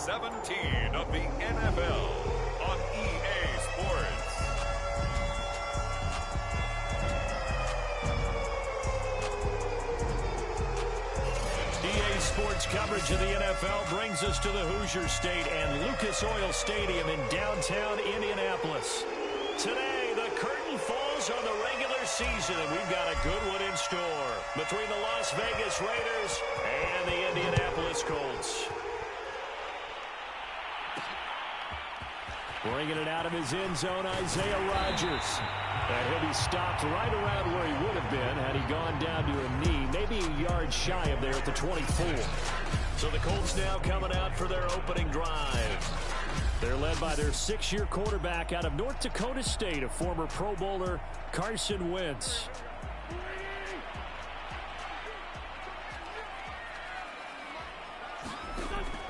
17 of the NFL on EA Sports. EA Sports coverage of the NFL brings us to the Hoosier State and Lucas Oil Stadium in downtown Indianapolis. Today, the curtain falls on the regular season, and we've got a good one in store between the Las Vegas Raiders and the Indianapolis Colts. Bringing it out of his end zone, Isaiah Rodgers. And he'll be stopped right around where he would have been had he gone down to a knee, maybe a yard shy of there at the 24. So the Colts now coming out for their opening drive. They're led by their 6-year quarterback out of North Dakota State, a former Pro Bowler, Carson Wentz.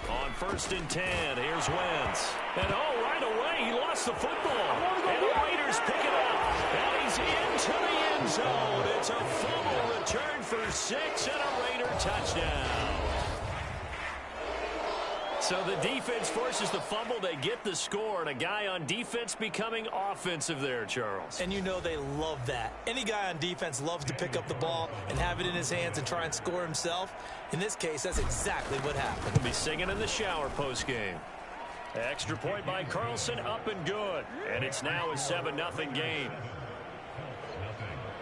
On 1st and 10, here's Wentz. And right away, he lost the football. And the Raiders pick it up. And he's into the end zone. It's a fumble return for 6 and a Raider touchdown. So the defense forces the fumble. They get the score, and a guy on defense becoming offensive there, Charles. And you know they love that. Any guy on defense loves to pick up the ball and have it in his hands and try and score himself. In this case, that's exactly what happened. He'll be singing in the shower postgame. Extra point by Carlson, up and good. And it's now a 7-0 game.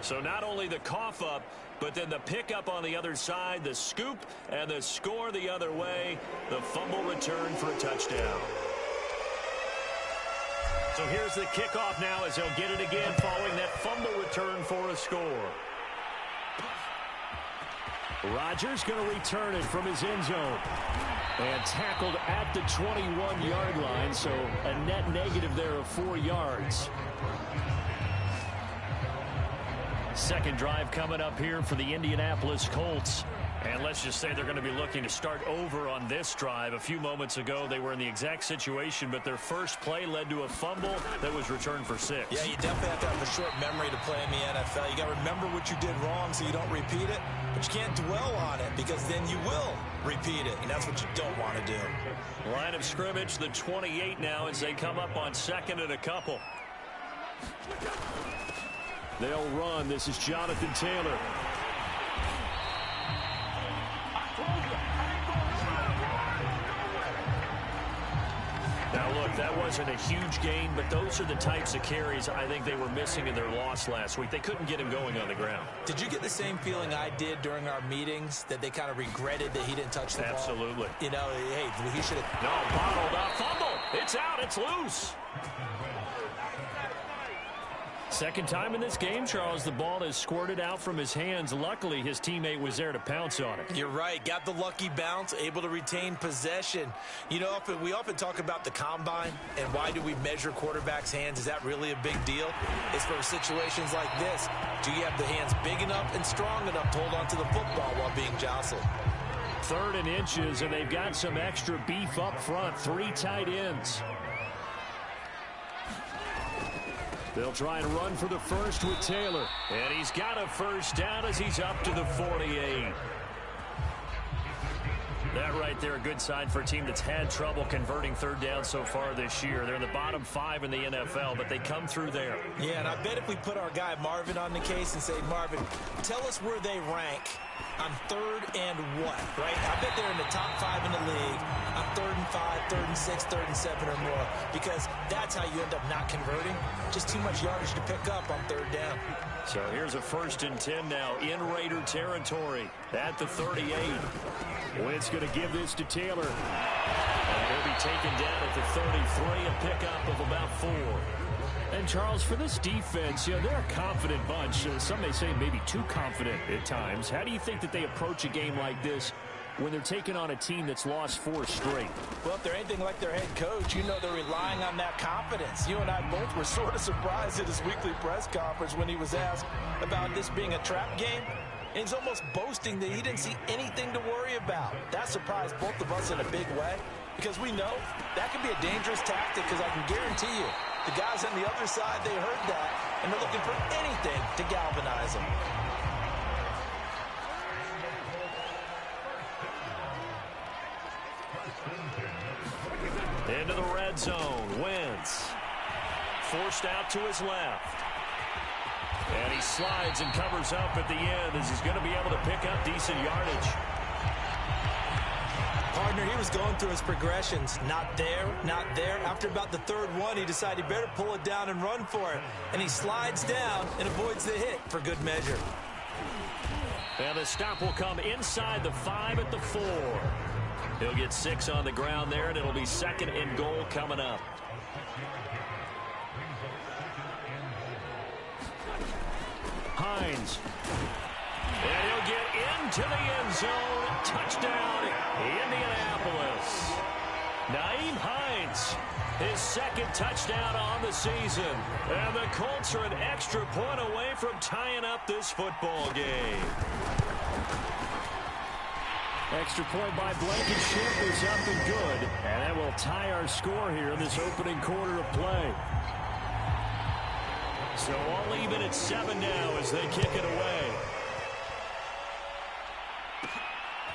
So not only the cough up, but then the pickup on the other side, the scoop, and the score the other way. The fumble return for a touchdown. So here's the kickoff now as they'll get it again following that fumble return for a score. Rodgers going to return it from his end zone. And tackled at the 21-yard line, so a net negative there of 4 yards. Second drive coming up here for the Indianapolis Colts. And let's just say they're going to be looking to start over on this drive. A few moments ago, they were in the exact situation, but their first play led to a fumble that was returned for 6. Yeah, you definitely have to have a short memory to play in the NFL. You got to remember what you did wrong so you don't repeat it, but you can't dwell on it because then you will repeat it, and that's what you don't want to do. Line of scrimmage, the 28 now as they come up on 2nd and a couple. They'll run. This is Jonathan Taylor. Now, look, that wasn't a huge gain, but those are the types of carries I think they were missing in their loss last week. They couldn't get him going on the ground. Did you get the same feeling I did during our meetings, that they kind of regretted that he didn't touch the ball? Absolutely. You know, hey, he should have. No, bottled up. Fumble. It's out. It's loose. Second time in this game, Charles, the ball has squirted out from his hands. Luckily, his teammate was there to pounce on it. You're right. Got the lucky bounce, able to retain possession. You know, we often talk about the combine and why do we measure quarterbacks' hands. Is that really a big deal? It's for situations like this. Do you have the hands big enough and strong enough to hold on to the football while being jostled? 3rd and inches, and they've got some extra beef up front. 3 tight ends. They'll try and run for the first with Taylor. And he's got a first down as he's up to the 48. That right there, a good sign for a team that's had trouble converting 3rd down so far this year. They're in the bottom 5 in the NFL, but they come through there. Yeah, and I bet if we put our guy Marvin on the case and say, Marvin, tell us where they rank on 3rd and what, right? I bet they're in the top 5 in the league on 3rd and 5, 3rd and 6, 3rd and 7 or more, because that's how you end up not converting. Just too much yardage to pick up on 3rd down. So here's a 1st and 10 now in Raider territory at the 38. Wentz going to give this to Taylor. And he'll be taken down at the 33, a pickup of about 4. And, Charles, for this defense, you know, they're a confident bunch. Some may say maybe too confident at times. How do you think that they approach a game like this when they're taking on a team that's lost 4 straight? Well, if they're anything like their head coach, you know they're relying on that confidence. You and I both were sort of surprised at his weekly press conference when he was asked about this being a trap game. And he's almost boasting that he didn't see anything to worry about. That surprised both of us in a big way, because we know that can be a dangerous tactic, because I can guarantee you the guys on the other side, they heard that, and they're looking for anything to galvanize them. Into the red zone. Wentz. Forced out to his left. And he slides and covers up at the end as he's going to be able to pick up decent yardage. Partner, he was going through his progressions. Not there, not there. After about the third one, he decided he better pull it down and run for it. And he slides down and avoids the hit for good measure. And the stop will come inside the 5 at the 4. He'll get 6 on the ground there, and it'll be 2nd and goal coming up. Hines. And he'll get into the end zone. Touchdown, Indianapolis. Nyheim Hines, his 2nd touchdown on the season. And the Colts are an extra point away from tying up this football game. Extra point by Blankenship is up and good. And that will tie our score here in this opening quarter of play. So all even at 7 now as they kick it away.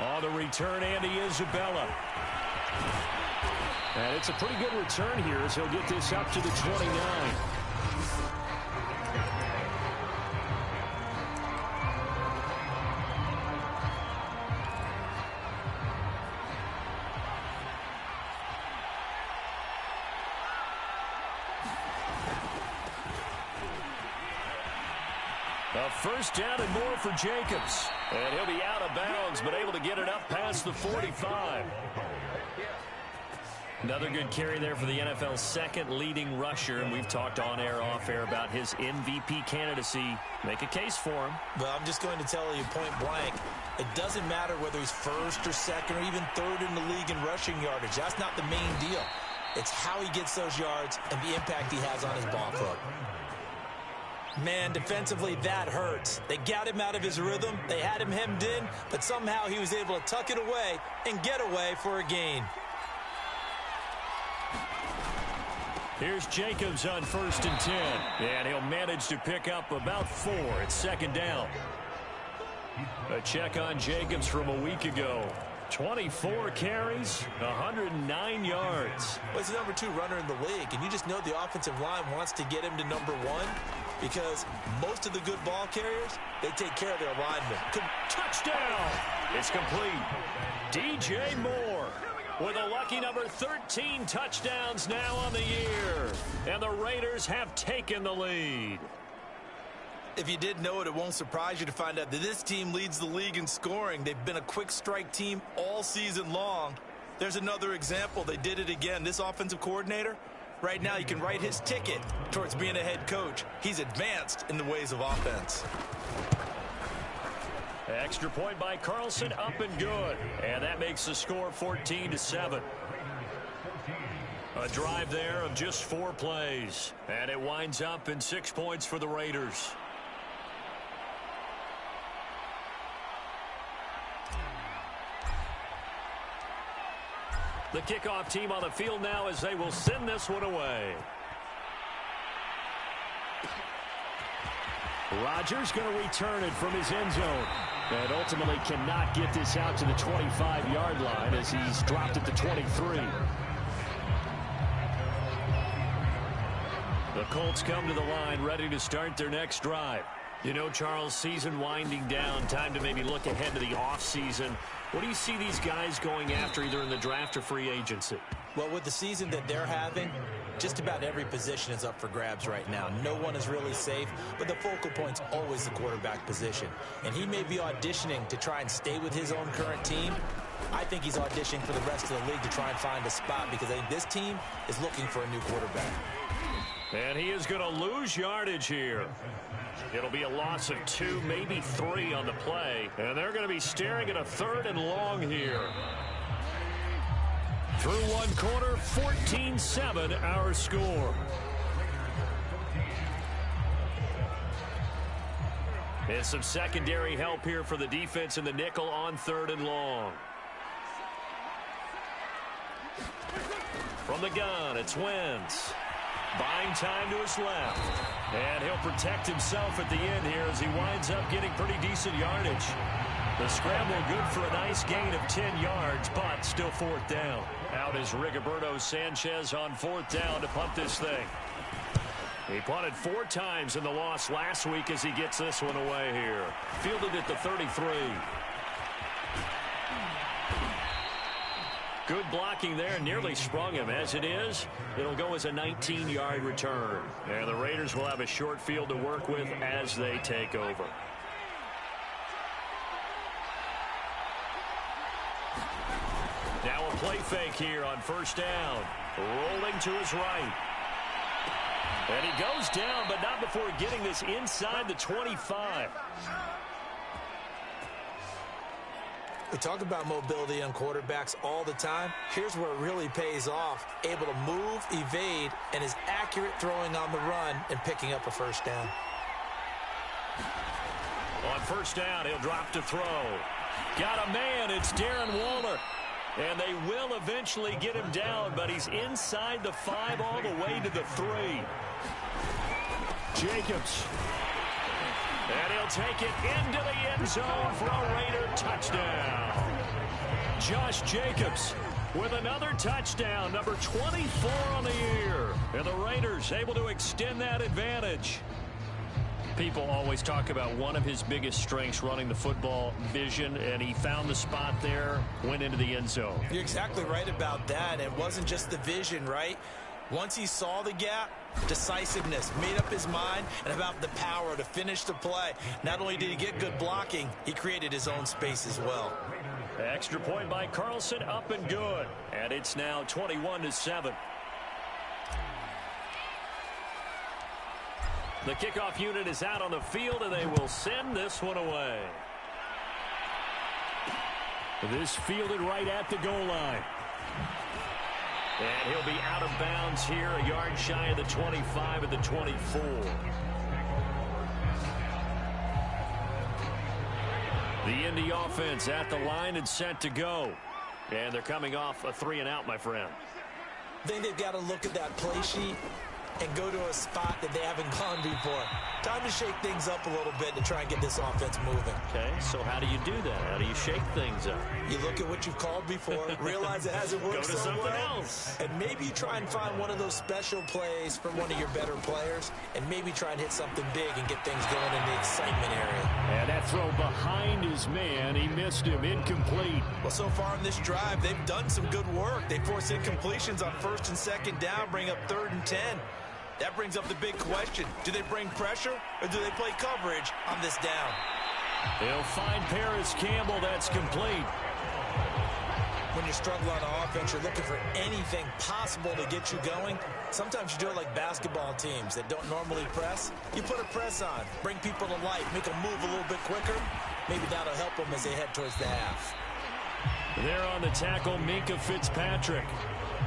On the return, Andy Isabella. And it's a pretty good return here as he'll get this up to the 29. A first down and more for Jacobs. And he'll be out of bounds, but able to get it up past the 45. Another good carry there for the NFL's 2nd leading rusher, and we've talked on air, off air about his MVP candidacy. Make a case for him. Well, I'm just going to tell you point blank, it doesn't matter whether he's 1st or 2nd or even 3rd in the league in rushing yardage. That's not the main deal. It's how he gets those yards and the impact he has on his ball club. Man, defensively, that hurts. They got him out of his rhythm. They had him hemmed in, but somehow he was able to tuck it away and get away for a gain. Here's Jacobs on 1st and 10. And he'll manage to pick up about 4 at 2nd down. A check on Jacobs from a week ago. 24 carries, 109 yards. Well, he's the number 2 runner in the league, and you just know the offensive line wants to get him to number 1 because most of the good ball carriers, they take care of their linemen. Touchdown! It's complete. DJ Moore with a lucky number 13 touchdowns now on the year. And the Raiders have taken the lead. If you didn't know it, it won't surprise you to find out that this team leads the league in scoring. They've been a quick strike team all season long. There's another example. They did it again. This offensive coordinator, right now, you can write his ticket towards being a head coach. He's advanced in the ways of offense. Extra point by Carlson, up and good. And that makes the score 14-7. A drive there of just 4 plays. And it winds up in 6 points for the Raiders. The kickoff team on the field now as they will send this one away. Rodgers going to return it from his end zone. And ultimately cannot get this out to the 25-yard line as he's dropped at the 23. The Colts come to the line ready to start their next drive. You know, Charles, season winding down, time to maybe look ahead to the offseason. What do you see these guys going after either in the draft or free agency? Well, with the season that they're having, just about every position is up for grabs right now. No one is really safe, but the focal point's always the quarterback position. And he may be auditioning to try and stay with his own current team. I think he's auditioning for the rest of the league to try and find a spot because I think this team is looking for a new quarterback. And he is going to lose yardage here. It'll be a loss of 2, maybe 3 on the play. And they're going to be staring at a 3rd and long here. Through 1 quarter, 14-7 our score. And some secondary help here for the defense in the nickel on 3rd and long. From the gun, it's Wentz. Buying time to his left. And he'll protect himself at the end here as he winds up getting pretty decent yardage. The scramble good for a nice gain of 10 yards, but still 4th down. Out is Rigoberto Sanchez on 4th down to punt this thing. He punted 4 times in the loss last week as he gets this one away here. Fielded at the 33. Good blocking there, nearly sprung him. As it is, it'll go as a 19-yard return. And the Raiders will have a short field to work with as they take over. Now a play fake here on 1st down. Rolling to his right. And he goes down, but not before getting this inside the 25. We talk about mobility on quarterbacks all the time. Here's where it really pays off. Able to move, evade, and is accurate throwing on the run and picking up a 1st down. On 1st down, he'll drop to throw. Got a man. It's Darren Waller. And they will eventually get him down, but he's inside the 5 all the way to the 3. Jacobs. And he'll take it into the end zone for a Raider touchdown. Josh Jacobs with another touchdown, number 24 on the year. And the Raiders able to extend that advantage. People always talk about one of his biggest strengths running the football, vision, and he found the spot there, went into the end zone. You're exactly right about that. It wasn't just the vision, right? Once he saw the gap, decisiveness, made up his mind, and about the power to finish the play. Not only did he get good blocking, he created his own space as well. Extra point by Carlson, up and good. And it's now 21-7. The kickoff unit is out on the field, and they will send this one away. This fielded right at the goal line. And he'll be out of bounds here, a yard shy of the 25 at the 24. The Indy offense at the line and set to go. And they're coming off a 3-and-out, my friend. I think they've got to look at that play sheet and go to a spot that they haven't gone before. Time to shake things up a little bit to try and get this offense moving. Okay, so how do you do that? How do you shake things up? You look at what you've called before, realize it hasn't worked Go to so something well, else. and maybe you try and find one of those special plays from one of your better players, and maybe try and hit something big and get things going in the excitement area. And that throw behind his man, he missed him, incomplete. Well, so far in this drive, they've done some good work. They force incompletions on 1st and 2nd down, bring up 3rd and 10. That brings up the big question. Do they bring pressure or do they play coverage on this down? They'll find Paris Campbell. That's complete. When you struggle on offense, you're looking for anything possible to get you going. Sometimes you do it like basketball teams that don't normally press. You put a press on, bring people to life, make them move a little bit quicker. Maybe that'll help them as they head towards the half. There on the tackle, Minka Fitzpatrick.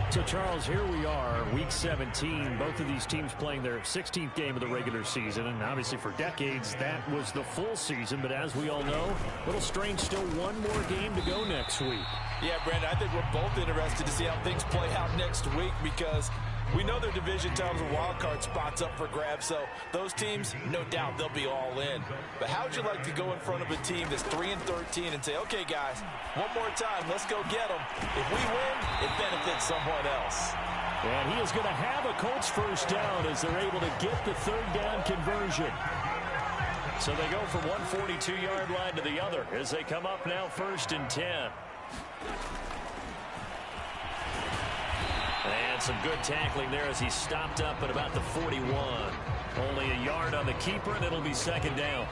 So, Charles, here we are, Week 17. Both of these teams playing their 16th game of the regular season. And obviously for decades, that was the full season. But as we all know, a little strange, still one more game to go next week. Yeah, Brandon, I think we're both interested to see how things play out next week because we know their division titles and wild card spots up for grabs, so those teams, no doubt, they'll be all in. But how would you like to go in front of a team that's 3-13 and say, okay, guys, one more time, let's go get them. If we win, it benefits someone else. And he is going to have a Colts 1st down as they're able to get the 3rd down conversion. So they go from one 42-yard line to the other as they come up now 1st and 10. And some good tackling there as he stopped up at about the 41. Only a yard on the keeper, and it'll be 2nd down.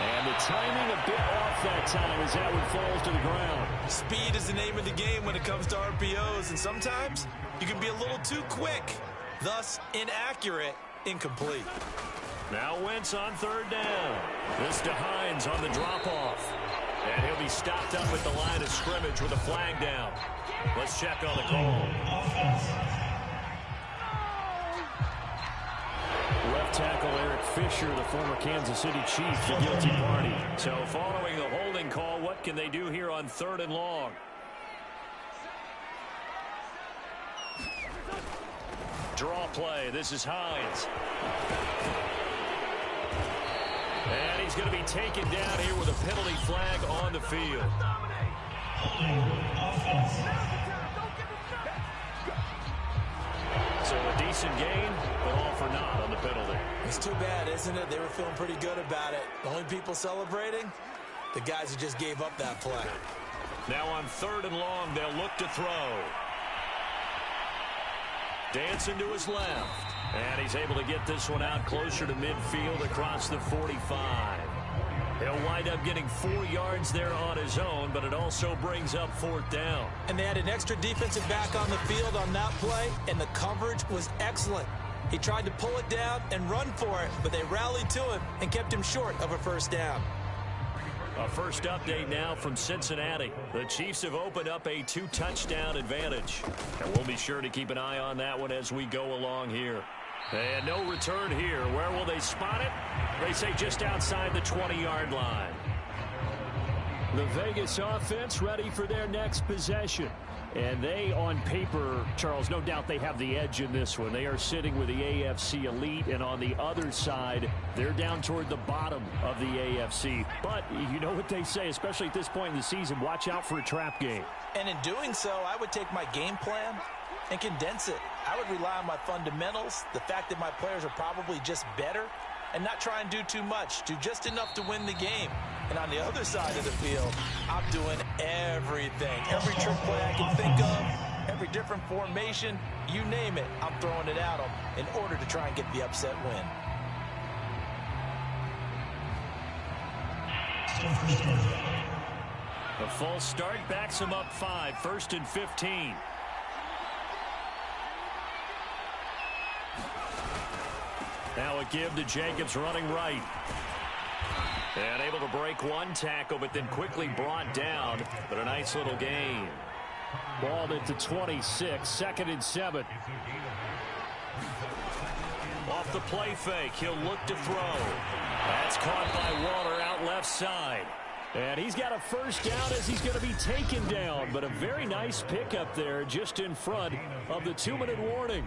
And the timing a bit off that time as that one falls to the ground. Speed is the name of the game when it comes to RPOs, and sometimes you can be a little too quick, thus inaccurate, incomplete. Now Wentz on 3rd down. This to Hines on the drop-off. And he'll be stopped up at the line of scrimmage with a flag down. Let's check on the call. Left tackle Eric Fisher, the former Kansas City Chief, the guilty party. So following the holding call, what can they do here on 3rd and long? Draw play. This is Hines. And he's going to be taken down here with a penalty flag on the field. So a decent gain, but all for naught on the penalty. It's too bad, isn't it? They were feeling pretty good about it. The only people celebrating, the guys who just gave up that play. Now on 3rd and long, they'll look to throw. Dancing to his left. And he's able to get this one out closer to midfield across the 45. He'll wind up getting 4 yards there on his own, but it also brings up 4th down. And they had an extra defensive back on the field on that play, and the coverage was excellent. He tried to pull it down and run for it, but they rallied to him and kept him short of a 1st down. A first update now from Cincinnati. The Chiefs have opened up a 2-touchdown advantage. And we'll be sure to keep an eye on that one as we go along here. And no return here. Where will they spot it? They say just outside the 20-yard line. The Vegas offense ready for their next possession. And they, on paper, Charles, no doubt they have the edge in this one. They are sitting with the AFC elite, and on the other side, they're down toward the bottom of the AFC. But you know what they say, especially at this point in the season, watch out for a trap game. And in doing so, I would take my game plan and condense it. I would rely on my fundamentals, the fact that my players are probably just better, and not try and do too much, do just enough to win the game. And on the other side of the field, I'm doing everything. Every trick play I can think of, every different formation, you name it, I'm throwing it at them in order to try and get the upset win. A false start backs him up 5, 1st and 15. Now a give to Jacobs running right. And able to break one tackle, but then quickly brought down. But a nice little gain. Balled at the 26, 2nd and 7. Off the play fake, he'll look to throw. That's caught by Waller out left side. And he's got a 1st down as he's going to be taken down. But a very nice pickup there just in front of the 2-minute warning.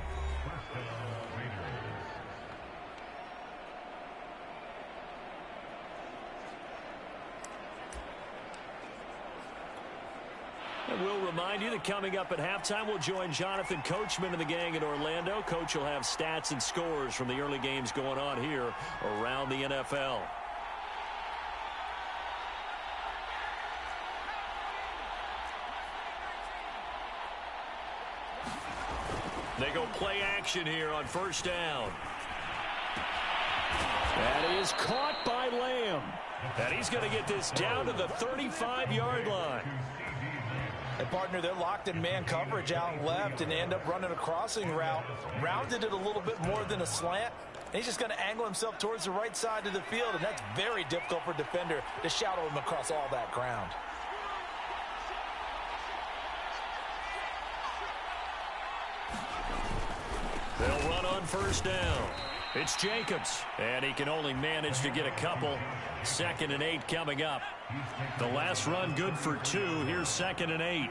And we'll remind you that coming up at halftime, we'll join Jonathan Coachman and the gang in Orlando. Coach will have stats and scores from the early games going on here around the NFL. They go play action here on 1st down. That is caught by Lamb. And he's going to get this down to the 35-yard line. And partner, they're locked in man coverage out left and end up running a crossing route. Rounded it a little bit more than a slant. And he's just going to angle himself towards the right side of the field, and that's very difficult for a defender to shadow him across all that ground. They'll run on 1st down. It's Jacobs, and he can only manage to get a couple. 2nd and 8 coming up. The last run good for 2. Here's 2nd and 8.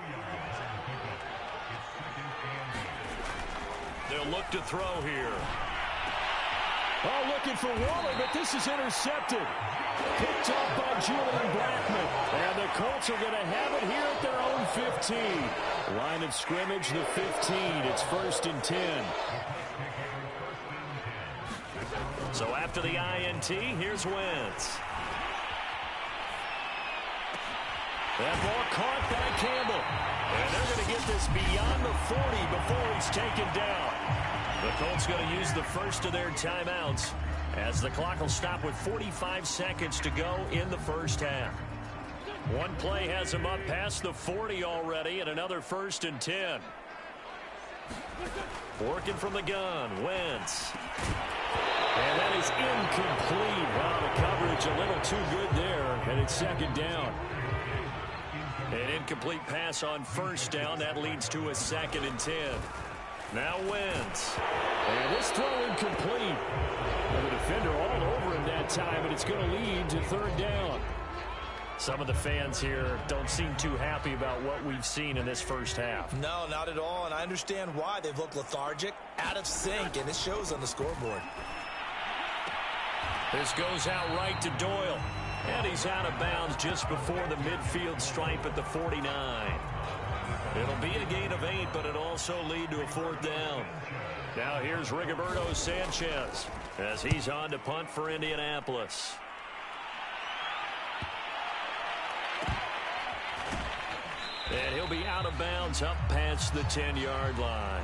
They'll look to throw here. Oh, looking for Waller, but this is intercepted. Picked up by Julian Blackman. And the Colts are going to have it here at their own 15. Line of scrimmage, the 15. It's 1st and 10. So after the INT, here's Wentz. That ball caught by Campbell. And they're going to get this beyond the 40 before he's taken down. The Colts going to use the first of their timeouts as the clock will stop with 45 seconds to go in the 1st half. One play has him up past the 40 already, and another 1st and 10. Working from the gun, Wentz. And that is incomplete. Wow, the coverage a little too good there, and it's 2nd down. An incomplete pass on 1st down. That leads to a 2nd and 10. Now Wentz. And this throw incomplete. And the defender all over him that time, and it's going to lead to 3rd down. Some of the fans here don't seem too happy about what we've seen in this 1st half. No, not at all, and I understand why. They've looked lethargic, out of sync, and it shows on the scoreboard. This goes out right to Doyle. And he's out of bounds just before the midfield stripe at the 49. It'll be a gain of 8, but it'll also lead to a 4th down. Now here's Rigoberto Sanchez as he's on to punt for Indianapolis. And he'll be out of bounds up past the 10-yard line.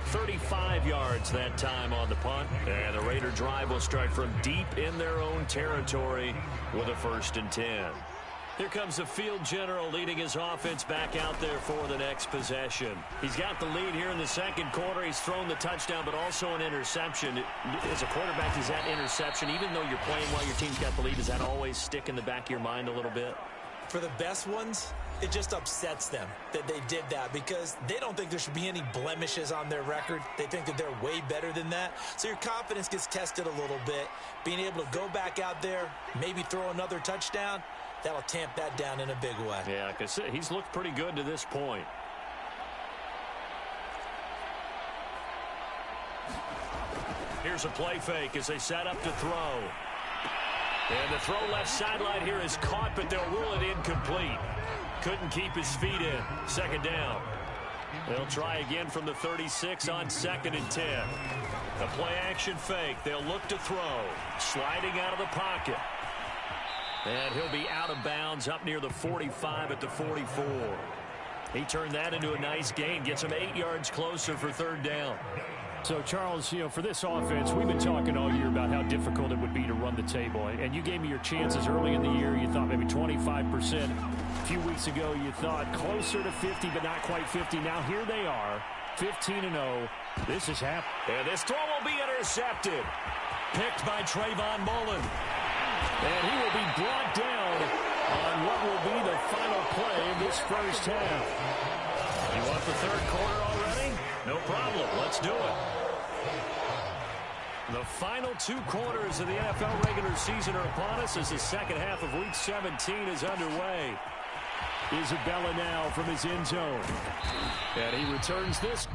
35 yards that time on the punt. And the Raider drive will start from deep in their own territory with a 1st and 10. Here comes the field general leading his offense back out there for the next possession. He's got the lead here in the second quarter. He's thrown the touchdown, but also an interception. As a quarterback, is that interception, even though you're playing while your team's got the lead, does that always stick in the back of your mind a little bit? For the best ones, it just upsets them that they did that because they don't think there should be any blemishes on their record. They think that they're way better than that. So your confidence gets tested a little bit. Being able to go back out there, maybe throw another touchdown, that'll tamp that down in a big way. Yeah, like I said, he's looked pretty good to this point. Here's a play fake as they set up to throw. And the throw left sideline here is caught, but they'll rule it incomplete. Couldn't keep his feet in. 2nd down. They'll try again from the 36 on 2nd and 10. A play-action fake. They'll look to throw. Sliding out of the pocket. And he'll be out of bounds up near the 45 at the 44. He turned that into a nice gain. Gets him 8 yards closer for 3rd down. So, Charles, you know, for this offense, we've been talking all year about how difficult it would be to run the table. And you gave me your chances early in the year. You thought maybe 25%. A few weeks ago, you thought closer to 50, but not quite 50. Now here they are, 15-0. This is happening. And this throw will be intercepted. Picked by Trayvon Mullen. And he will be brought down on what will be the final play of this first half. You want the 3rd quarter already? No problem. Let's do it. The final 2 quarters of the NFL regular season are upon us as the second half of Week 17 is underway. Isabella now from his end zone. And he returns this.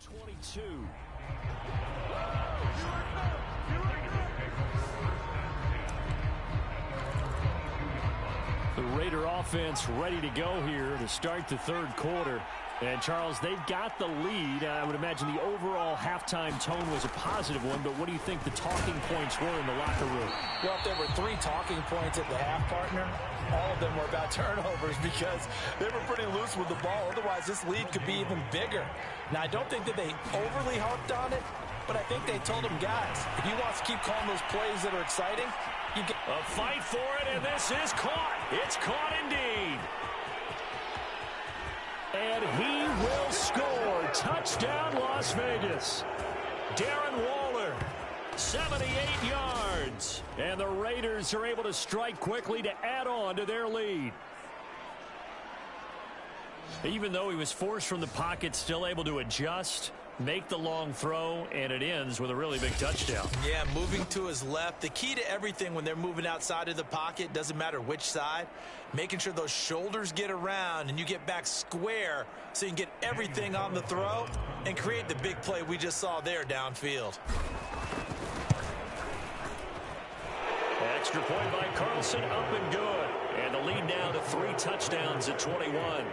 22. The Raider offense ready to go here to start the third quarter. And, Charles, they've got the lead. I would imagine the overall halftime tone was a positive one, but what do you think the talking points were in the locker room? Well, if there were 3 talking points at the half, partner, all of them were about turnovers because they were pretty loose with the ball. Otherwise, this lead could be even bigger. Now, I don't think that they overly harped on it, but I think they told them, guys, if you want to keep calling those plays that are exciting, you get a fight for it, and this is caught. It's caught indeed. And he will score. Touchdown, Las Vegas. Darren Waller, 78 yards. And the Raiders are able to strike quickly to add on to their lead. Even though he was forced from the pocket, still able to adjust, make the long throw, and it ends with a really big touchdown. Yeah, moving to his left. The key to everything when they're moving outside of the pocket, doesn't matter which side, making sure those shoulders get around and you get back square so you can get everything on the throw and create the big play we just saw there downfield. Extra point by Carlson, up and good. And the lead now to 3 touchdowns at 21.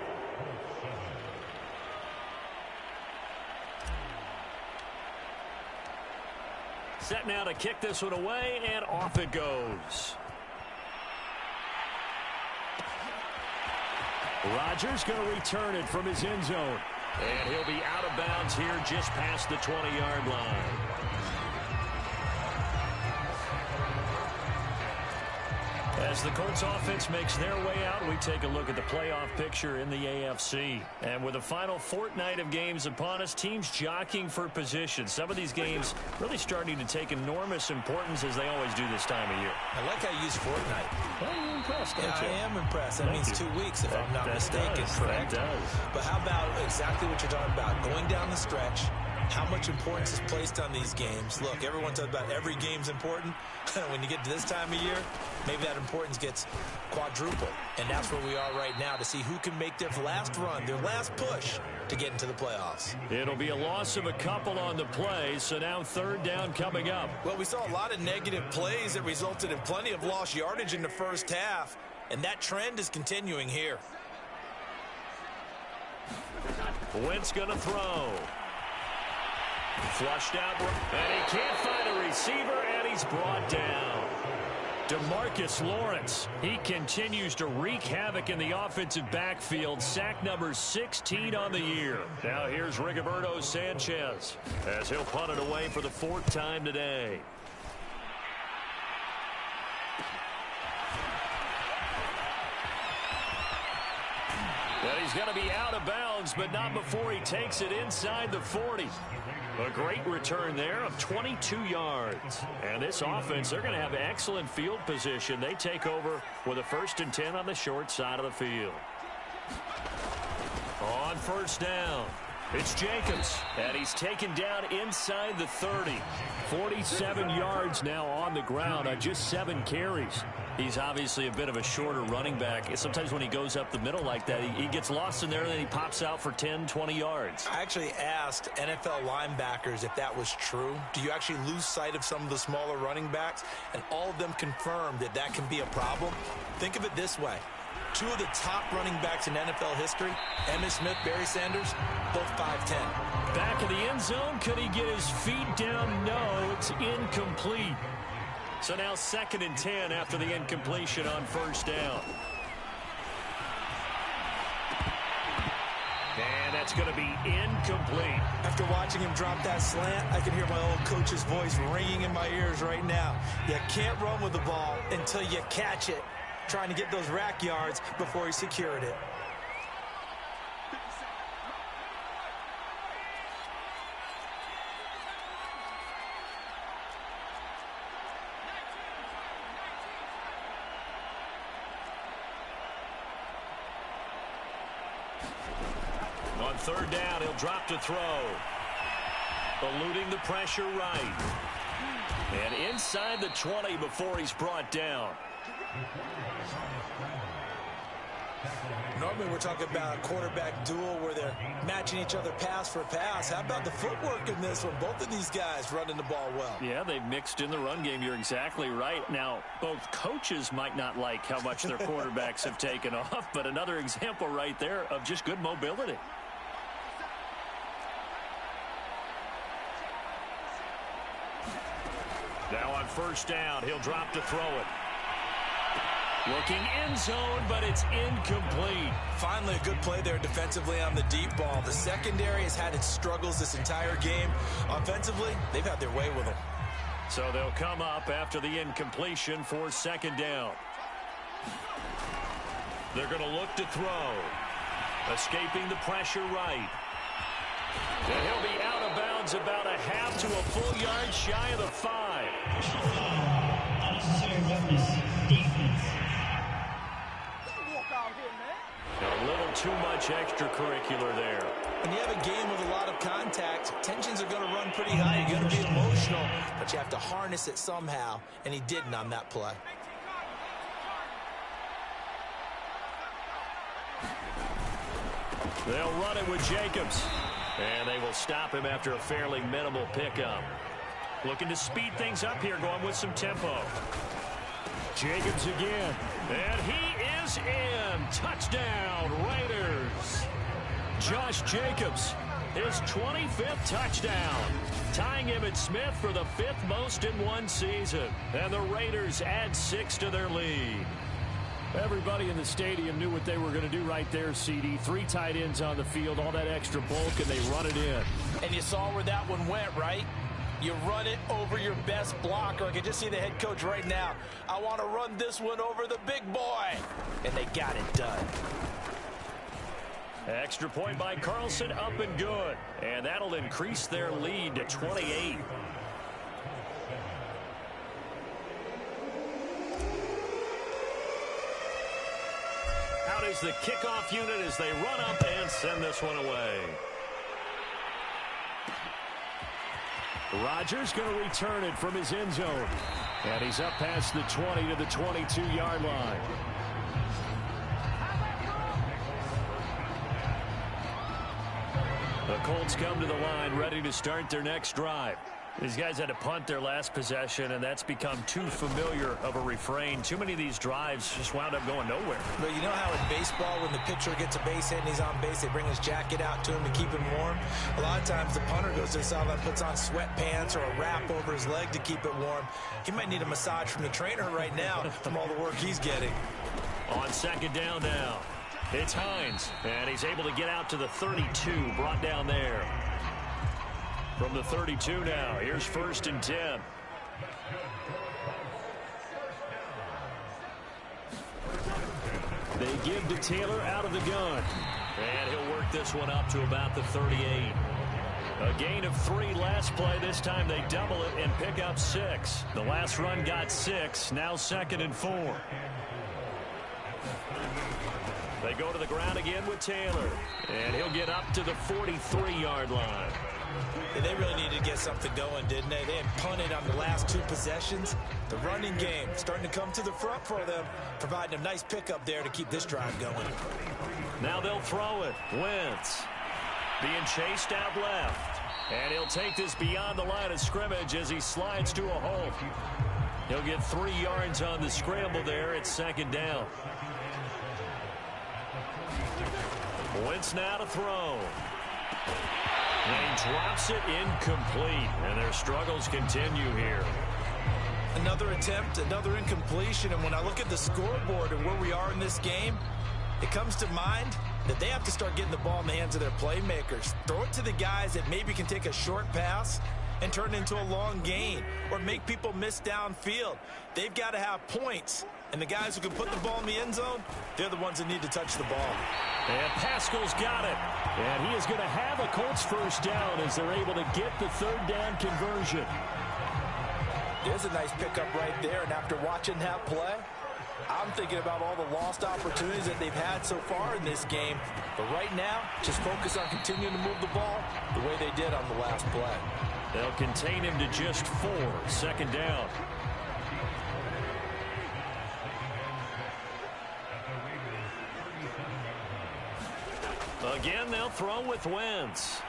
Set now to kick this one away, and off it goes. Rodgers going to return it from his end zone. And he'll be out of bounds here just past the 20-yard line. As the Colts offense makes their way out, we take a look at the playoff picture in the AFC. And with the final fortnight of games upon us, teams jockeying for position. Some of these games really starting to take enormous importance as they always do this time of year. I like how you use fortnight. Well, you're impressed, aren't you? I am impressed. That means 2 weeks, if I'm not mistaken, correct? That does. But how about exactly what you're talking about? Going down the stretch, how much importance is placed on these games. Look, everyone talks about every game's important. When you get to this time of year, maybe that importance gets quadrupled. And that's where we are right now to see who can make their last run, their last push to get into the playoffs. It'll be a loss of a couple on the play, so now third down coming up. Well, we saw a lot of negative plays that resulted in plenty of lost yardage in the first half, and that trend is continuing here. Wentz going to throw. Flushed out, and he can't find a receiver, and he's brought down. DeMarcus Lawrence, he continues to wreak havoc in the offensive backfield. Sack number 16 on the year. Now here's Rigoberto Sanchez as he'll punt it away for the 4th time today. Well, he's going to be out of bounds, but not before he takes it inside the 40. A great return there of 22 yards. And this offense, they're going to have excellent field position. They take over with a 1st and 10 on the short side of the field. On 1st down, it's Jacobs. And he's taken down inside the 30. 47 yards now on the ground on just 7 carries. He's obviously a bit of a shorter running back. Sometimes when he goes up the middle like that, he gets lost in there, and then he pops out for 10, 20 yards. I actually asked NFL linebackers if that was true. Do you actually lose sight of some of the smaller running backs? And all of them confirmed that that can be a problem. Think of it this way. 2 of the top running backs in NFL history, Emmitt Smith, Barry Sanders, both 5'10". Back of the end zone, could he get his feet down? No, it's incomplete. So now 2nd and 10 after the incompletion on 1st down. And that's going to be incomplete. After watching him drop that slant, I can hear my old coach's voice ringing in my ears right now. You can't run with the ball until you catch it, trying to get those rack yards before he secured it. On 3rd down, he'll drop to throw. Eluding the pressure right. And inside the 20 before he's brought down. Normally we're talking about a quarterback duel where they're matching each other pass for pass. How about the footwork in this one? Both of these guys running the ball well. Yeah, they've mixed in the run game. You're exactly right. Now, both coaches might not like how much their quarterbacks have taken off, but another example right there of just good mobility. Now on first down, he'll drop to throw it. Looking end zone, but it's incomplete. Finally, a good play there defensively on the deep ball. The secondary has had its struggles this entire game. Offensively, they've had their way with them. So they'll come up after the incompletion for second down. They're going to look to throw. Escaping the pressure right. And he'll be out of bounds about a half to a full yard shy of the 5. A little too much extracurricular there. When you have a game with a lot of contact, tensions are going to run pretty high. You're going to be emotional, but you have to harness it somehow, and he didn't on that play. They'll run it with Jacobs. And they will stop him after a fairly minimal pickup. Looking to speed things up here, going with some tempo. Jacobs again. And he is in. Touchdown, Raiders. Josh Jacobs, his 25th touchdown. Tying Emmitt Smith for the 5th most in one season. And the Raiders add 6 to their lead. Everybody in the stadium knew what they were going to do right there, CD. 3 tight ends on the field, all that extra bulk, and they run it in. And you saw where that one went, right? You run it over your best blocker. I can just see the head coach right now. I want to run this one over the big boy. And they got it done. Extra point by Carlson, up and good. And that'll increase their lead to 28. Out is the kickoff unit as they run up and send this one away. Rodgers going to return it from his end zone. And he's up past the 20 to the 22-yard line. The Colts come to the line ready to start their next drive. These guys had to punt their last possession, and that's become too familiar of a refrain. Too many of these drives just wound up going nowhere. But you know how in baseball, when the pitcher gets a base hit and he's on base, they bring his jacket out to him to keep him warm? A lot of times the punter goes to the sideline, puts on sweatpants or a wrap over his leg to keep it warm. He might need a massage from the trainer right now from all the work he's getting. On second down now, it's Hines, and he's able to get out to the 32, brought down there. From the 32 now, here's first and 10. They give to Taylor out of the gun. And he'll work this one up to about the 38. A gain of 3 last play. This time they double it and pick up 6. The last run got 6. Now second and 4. They go to the ground again with Taylor. And he'll get up to the 43-yard line. They really needed to get something going, didn't they? They had punted on the last 2 possessions. The running game starting to come to the front for them, providing a nice pickup there to keep this drive going. Now they'll throw it. Wentz being chased out left. And he'll take this beyond the line of scrimmage as he slides to a hole. He'll get 3 yards on the scramble there at second down. Wentz now to throw. And he drops it incomplete, and their struggles continue here. Another attempt, another incompletion, and when I look at the scoreboard and where we are in this game, it comes to mind that they have to start getting the ball in the hands of their playmakers. Throw it to the guys that maybe can take a short pass and turn it into a long gain or make people miss downfield. They've got to have points, and the guys who can put the ball in the end zone, they're the ones that need to touch the ball. And Pascal's got it. And he is going to have a Colts first down as they're able to get the third down conversion. There's a nice pickup right there, and after watching that play, I'm thinking about all the lost opportunities that they've had so far in this game. But right now, just focus on continuing to move the ball the way they did on the last play. They'll contain him to just 4. Second down. Again, they'll throw with Wentz.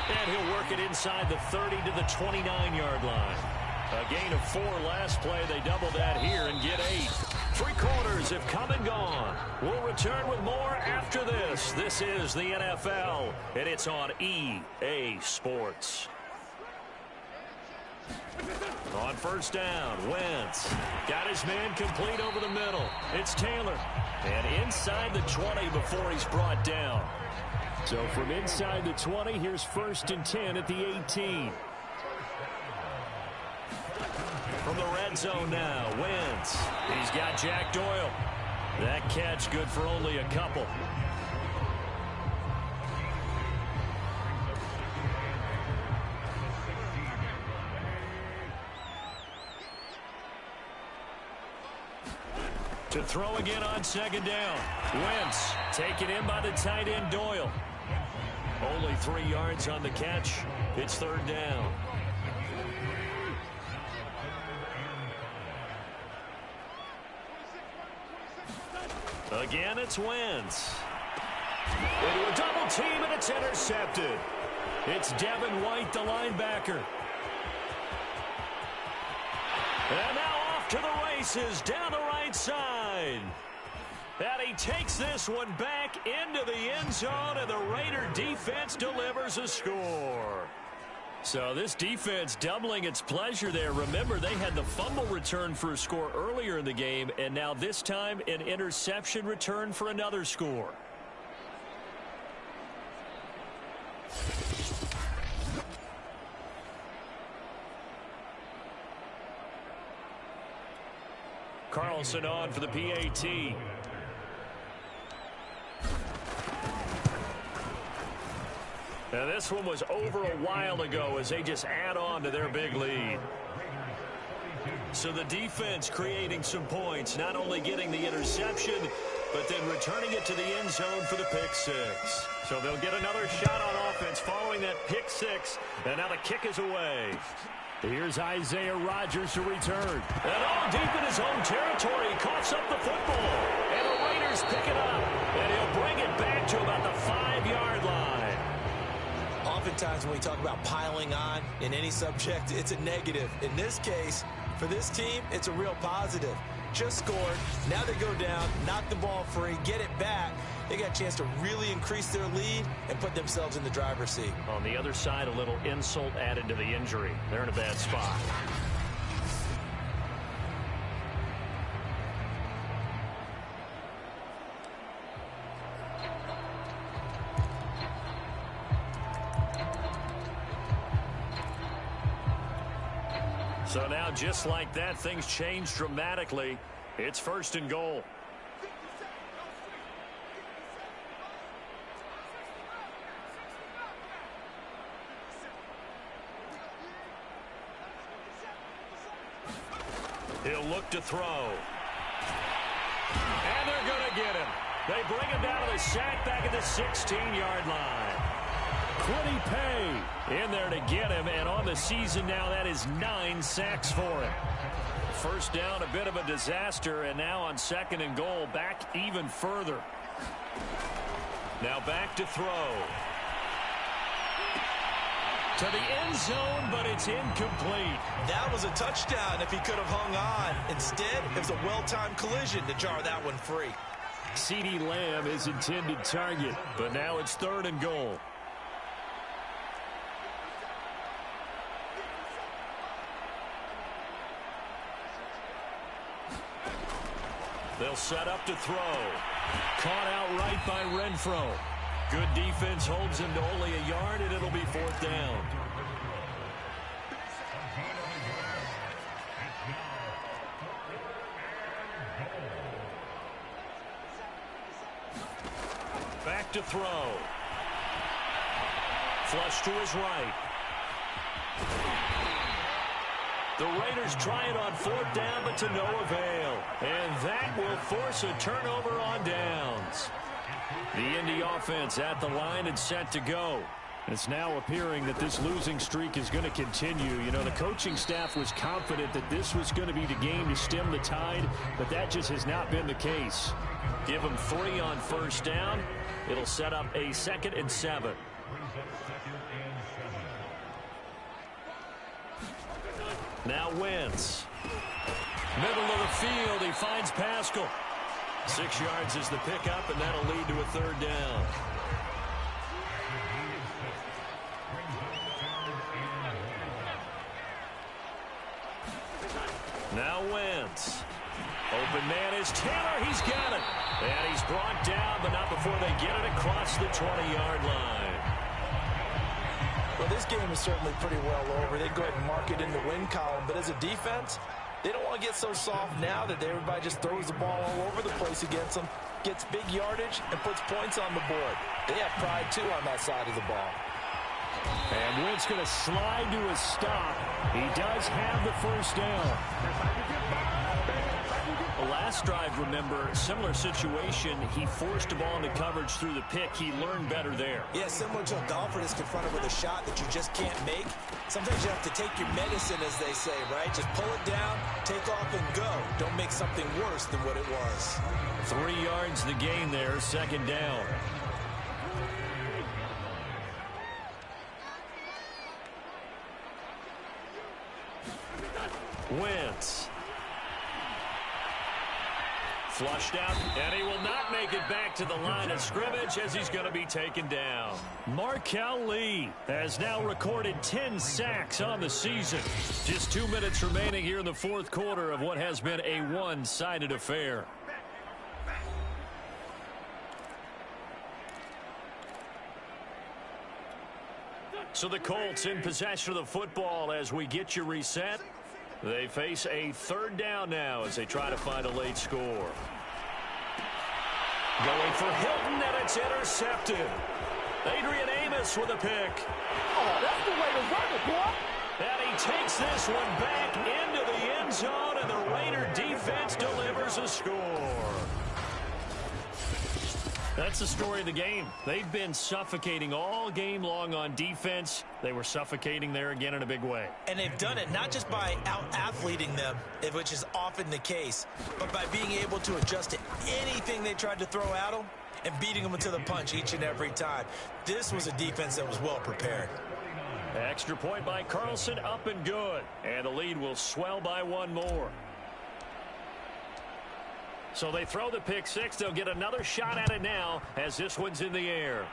And he'll work it inside the 30 to the 29-yard line. A gain of 4 last play. They double that here and get 8. 3 quarters have come and gone. We'll return with more after this. This is the NFL, and it's on EA Sports. On first down, Wentz got his man complete over the middle. It's Taylor. And inside the 20 before he's brought down. So from inside the 20, here's 1st and 10 at the 18. From the red zone now, Wentz. He's got Jack Doyle. That catch good for only a couple. To throw again on 2nd down. Wentz taken in by the tight end Doyle. Only 3 yards on the catch. It's 3rd down. Again, it's Wentz. Into a double team, and it's intercepted. It's Devin White, the linebacker. And now off to the races down the right side. And he takes this one back into the end zone, and the Raider defense delivers a score. So this defense doubling its pleasure there. Remember, they had the fumble return for a score earlier in the game, and now this time an interception return for another score. Carlson on for the PAT. Now this one was over a while ago as they just add on to their big lead. So the defense creating some points, not only getting the interception, but then returning it to the end zone for the pick 6. So they'll get another shot on offense following that pick 6, and now the kick is away. Here's Isaiah Rodgers to return. And all deep in his own territory, he coughs up the football. And the Raiders pick it up, and he'll bring it back to about the 5-yard line. Oftentimes when we talk about piling on in any subject, it's a negative. In this case, for this team, it's a real positive. Just scored. Now they go down, knock the ball free, get it back. They got a chance to really increase their lead and put themselves in the driver's seat. On the other side, a little insult added to the injury. They're in a bad spot. So now, just like that, things change dramatically. It's 1st and goal. He'll look to throw. And they're going to get him. They bring him down to the sack back at the 16-yard line. Quiddy Pay in there to get him, and on the season now, that is 9 sacks for him. First down, a bit of a disaster, and now on 2nd and goal, back even further. Now back to throw. To the end zone, but it's incomplete. That was a touchdown if he could have hung on. Instead, it was a well-timed collision to jar that one free. CeeDee Lamb is intended target, but now it's 3rd and goal. They'll set up to throw. Caught outright by Renfro. Good defense holds him to only a yard, and it'll be 4th down. Back to throw. Flush to his right. The Raiders try it on 4th down, but to no avail. And that will force a turnover on downs. The Indy offense at the line and set to go. It's now appearing that this losing streak is going to continue. You know, the coaching staff was confident that this was going to be the game to stem the tide, but that just has not been the case. Give them 3 on first down. It'll set up a 2nd and 7. Now Wentz. Middle of the field, he finds Pascal. 6 yards is the pickup, and that'll lead to a 3rd down. Now Wentz. Open man is Taylor. He's got it. And he's brought down, but not before they get it across the 20-yard line. Well, this game is certainly pretty well over. They go ahead and mark it in the win column. But as a defense, they don't want to get so soft now that everybody just throws the ball all over the place against them, gets big yardage, and puts points on the board. They have pride, too, on that side of the ball. And Wentz going to slide to a stop. He does have the first down. The last drive, remember, similar situation. He forced the ball into coverage through the pick. He learned better there. Yeah, similar to a golfer that's confronted with a shot that you just can't make. Sometimes you have to take your medicine, as they say, right? Just pull it down, take off, and go. Don't make something worse than what it was. 3 yards the gain there, 2nd down. Wentz. Flushed out, and he will not make it back to the line of scrimmage as he's going to be taken down. Markel Lee has now recorded 10 sacks on the season. Just 2 minutes remaining here in the 4th quarter of what has been a one-sided affair. So the Colts in possession of the football as we get you reset. They face a 3rd down now as they try to find a late score. Going for Hilton, and it's intercepted. Adrian Amos with a pick. Oh, that's the way to run it, boy. And he takes this one back into the end zone, and the Raider defense delivers a score. That's the story of the game. They've been suffocating all game long on defense. They were suffocating there again in a big way. And they've done it not just by out-athleting them, which is often the case, but by being able to adjust to anything they tried to throw at them and beating them to the punch each and every time. This was a defense that was well prepared. Extra point by Carlson, up and good. And the lead will swell by 1 more. So they throw the pick 6. They'll get another shot at it now as this one's in the air.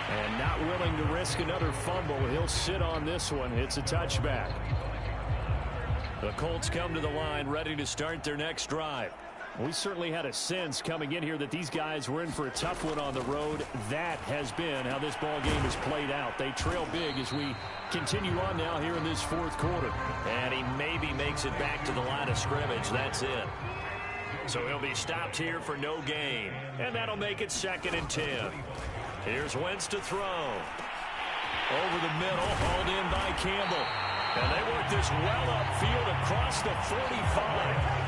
And not willing to risk another fumble. He'll sit on this one. It's a touchback. The Colts come to the line ready to start their next drive. We certainly had a sense coming in here that these guys were in for a tough one on the road. That has been how this ball game has played out. They trail big as we continue on now here in this 4th quarter. And he maybe makes it back to the line of scrimmage. That's it. So he'll be stopped here for no gain. And that'll make it 2nd and 10. Here's Wentz to throw. Over the middle, hauled in by Campbell. And they work this well upfield across the 45.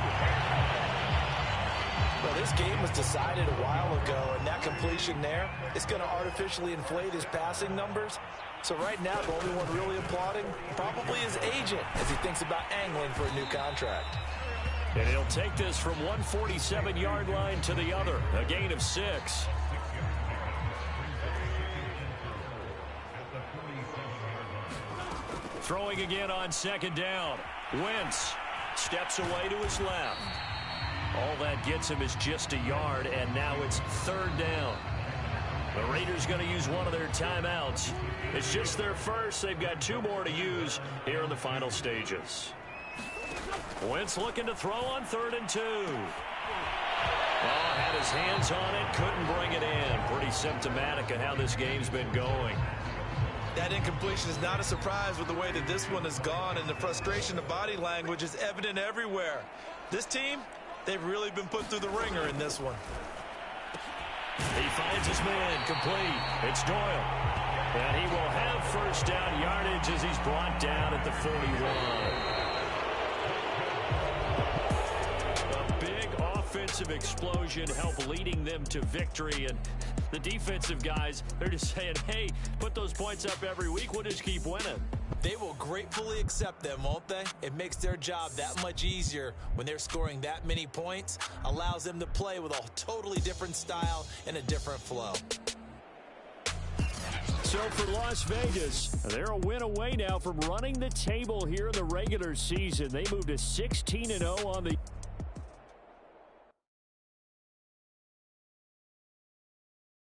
Well, this game was decided a while ago, and that completion there is going to artificially inflate his passing numbers. So right now, the only one really applauding probably his agent as he thinks about angling for a new contract. And he'll take this from 147-yard line to the other, a gain of 6. Throwing again on 2nd down. Wentz steps away to his left. All that gets him is just a yard, and now it's 3rd down. The Raiders going to use one of their timeouts. It's just their first. They've got 2 more to use here in the final stages. Wentz looking to throw on 3rd and 2. Had his hands on it, couldn't bring it in. Pretty symptomatic of how this game's been going. That incompletion is not a surprise with the way that this one has gone, and the frustration of body language is evident everywhere. This team, they've really been put through the ringer in this one. He finds his man complete. It's Doyle. And he will have first down yardage as he's brought down at the 41. A big offensive explosion helped leading them to victory. And The defensive guys, they're just saying, hey, put those points up every week. We'll just keep winning. They will gratefully accept them, won't they? It makes their job that much easier when they're scoring that many points. Allows them to play with a totally different style and a different flow. So for Las Vegas, they're a win away now from running the table here in the regular season. They moved to 16-0 on the